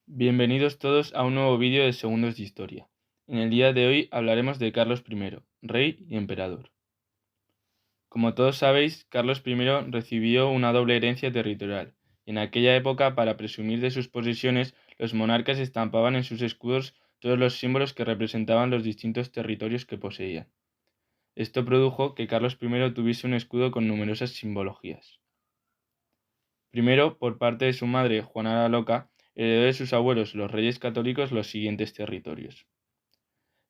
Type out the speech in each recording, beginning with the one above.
Bienvenidos todos a un nuevo vídeo de Segundos de Historia. En el día de hoy hablaremos de Carlos I, rey y emperador. Como todos sabéis, Carlos I recibió una doble herencia territorial, y en aquella época, para presumir de sus posesiones, los monarcas estampaban en sus escudos todos los símbolos que representaban los distintos territorios que poseían. Esto produjo que Carlos I tuviese un escudo con numerosas simbologías. Primero, por parte de su madre, Juana la Loca, heredó de sus abuelos, los reyes católicos, los siguientes territorios: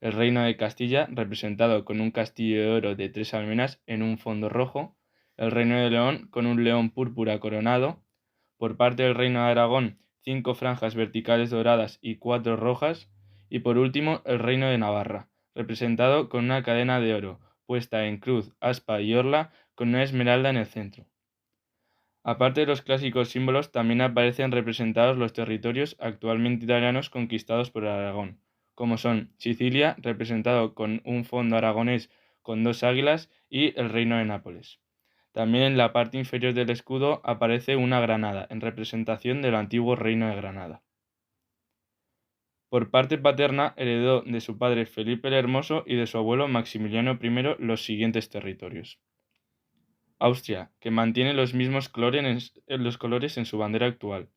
el reino de Castilla, representado con un castillo de oro de 3 almenas en un fondo rojo; el reino de León, con un león púrpura coronado; por parte del reino de Aragón, 5 franjas verticales doradas y 4 rojas; y por último, el reino de Navarra, representado con una cadena de oro, puesta en cruz, aspa y orla, con una esmeralda en el centro. Aparte de los clásicos símbolos, también aparecen representados los territorios actualmente italianos conquistados por Aragón, como son Sicilia, representado con un fondo aragonés con 2 águilas, y el reino de Nápoles. También en la parte inferior del escudo aparece una granada, en representación del antiguo reino de Granada. Por parte paterna, heredó de su padre Felipe el Hermoso y de su abuelo Maximiliano I los siguientes territorios: Austria, que mantiene los mismos colores en su bandera actual;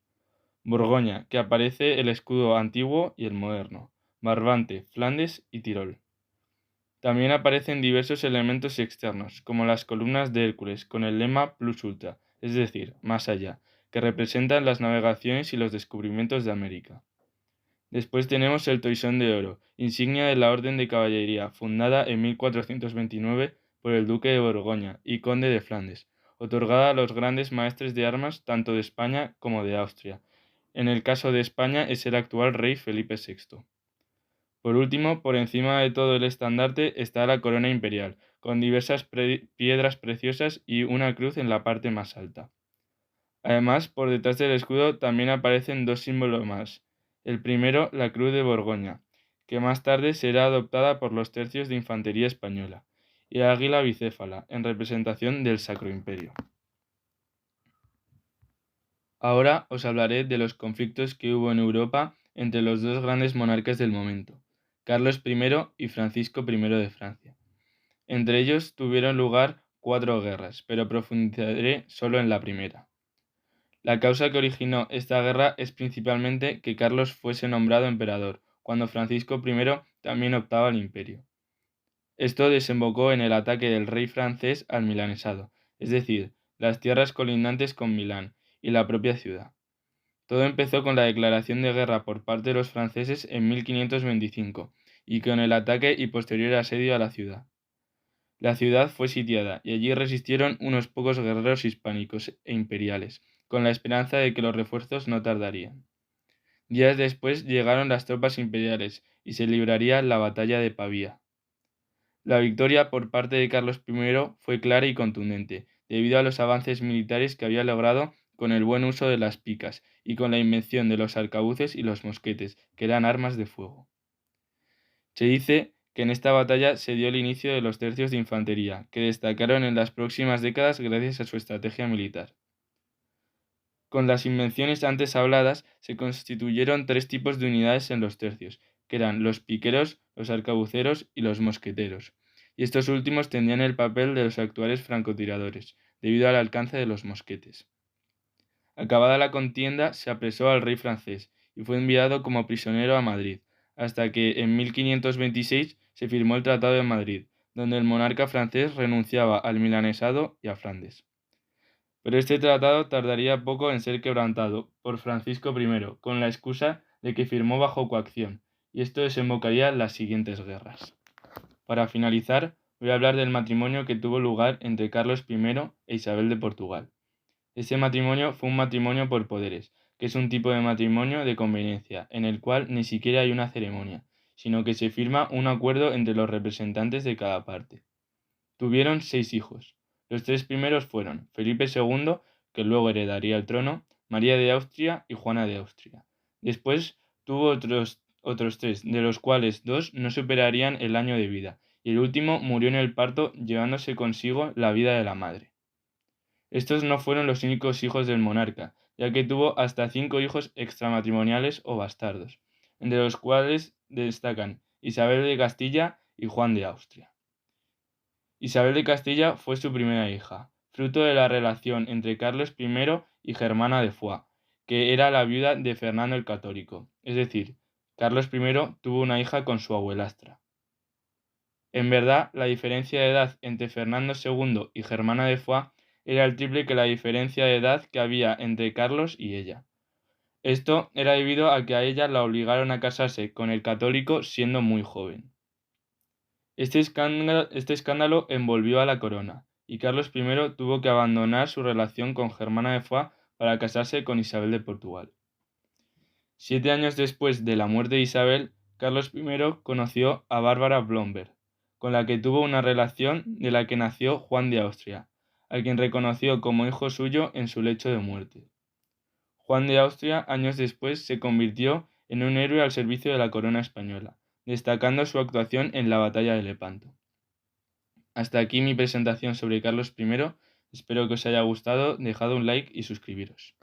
Borgoña, que aparece el escudo antiguo y el moderno; Brabante, Flandes y Tirol. También aparecen diversos elementos externos, como las columnas de Hércules, con el lema Plus Ultra, es decir, más allá, que representan las navegaciones y los descubrimientos de América. Después tenemos el toisón de oro, insignia de la Orden de Caballería, fundada en 1429 por el duque de Borgoña y conde de Flandes, otorgada a los grandes maestres de armas tanto de España como de Austria. En el caso de España es el actual rey Felipe VI. Por último, por encima de todo el estandarte está la corona imperial, con diversas piedras preciosas y una cruz en la parte más alta. Además, por detrás del escudo también aparecen 2 símbolos más: el primero, la Cruz de Borgoña, que más tarde será adoptada por los tercios de infantería española; y el águila bicéfala, en representación del Sacro Imperio. Ahora os hablaré de los conflictos que hubo en Europa entre los dos grandes monarcas del momento, Carlos I y Francisco I de Francia. Entre ellos tuvieron lugar 4 guerras, pero profundizaré solo en la primera. La causa que originó esta guerra es principalmente que Carlos fuese nombrado emperador, cuando Francisco I también optaba al imperio. Esto desembocó en el ataque del rey francés al milanesado, es decir, las tierras colindantes con Milán y la propia ciudad. Todo empezó con la declaración de guerra por parte de los franceses en 1525 y con el ataque y posterior asedio a la ciudad. La ciudad fue sitiada y allí resistieron unos pocos guerreros hispánicos e imperiales, con la esperanza de que los refuerzos no tardarían. Días después llegaron las tropas imperiales y se libraría la batalla de Pavía. La victoria por parte de Carlos I fue clara y contundente, debido a los avances militares que había logrado con el buen uso de las picas y con la invención de los arcabuces y los mosquetes, que eran armas de fuego. Se dice que en esta batalla se dio el inicio de los tercios de infantería, que destacaron en las próximas décadas gracias a su estrategia militar. Con las invenciones antes habladas, se constituyeron 3 tipos de unidades en los tercios, que eran los piqueros, los arcabuceros y los mosqueteros, y estos últimos tenían el papel de los actuales francotiradores, debido al alcance de los mosquetes. Acabada la contienda, se apresó al rey francés y fue enviado como prisionero a Madrid, hasta que en 1526 se firmó el Tratado de Madrid, donde el monarca francés renunciaba al milanesado y a Flandes. Pero este tratado tardaría poco en ser quebrantado por Francisco I, con la excusa de que firmó bajo coacción, y esto desembocaría en las siguientes guerras. Para finalizar, voy a hablar del matrimonio que tuvo lugar entre Carlos I e Isabel de Portugal. Este matrimonio fue un matrimonio por poderes, que es un tipo de matrimonio de conveniencia, en el cual ni siquiera hay una ceremonia, sino que se firma un acuerdo entre los representantes de cada parte. Tuvieron 6 hijos. Los 3 primeros fueron Felipe II, que luego heredaría el trono, María de Austria y Juana de Austria. Después tuvo otros 3, de los cuales 2 no superarían el año de vida, y el último murió en el parto, llevándose consigo la vida de la madre. Estos no fueron los únicos hijos del monarca, ya que tuvo hasta 5 hijos extramatrimoniales o bastardos, entre los cuales destacan Isabel de Castilla y Juan de Austria. Isabel de Castilla fue su primera hija, fruto de la relación entre Carlos I y Germana de Foix, que era la viuda de Fernando el Católico, es decir, Carlos I tuvo una hija con su abuelastra. En verdad, la diferencia de edad entre Fernando II y Germana de Foix era el triple que la diferencia de edad que había entre Carlos y ella. Esto era debido a que a ella la obligaron a casarse con el católico siendo muy joven. Este escándalo envolvió a la corona, y Carlos I tuvo que abandonar su relación con Germana de Foix para casarse con Isabel de Portugal. 7 años después de la muerte de Isabel, Carlos I conoció a Bárbara Blomberg, con la que tuvo una relación de la que nació Juan de Austria, a quien reconoció como hijo suyo en su lecho de muerte. Juan de Austria, años después, se convirtió en un héroe al servicio de la corona española, destacando su actuación en la batalla de Lepanto. Hasta aquí mi presentación sobre Carlos I. Espero que os haya gustado, dejad un like y suscribiros.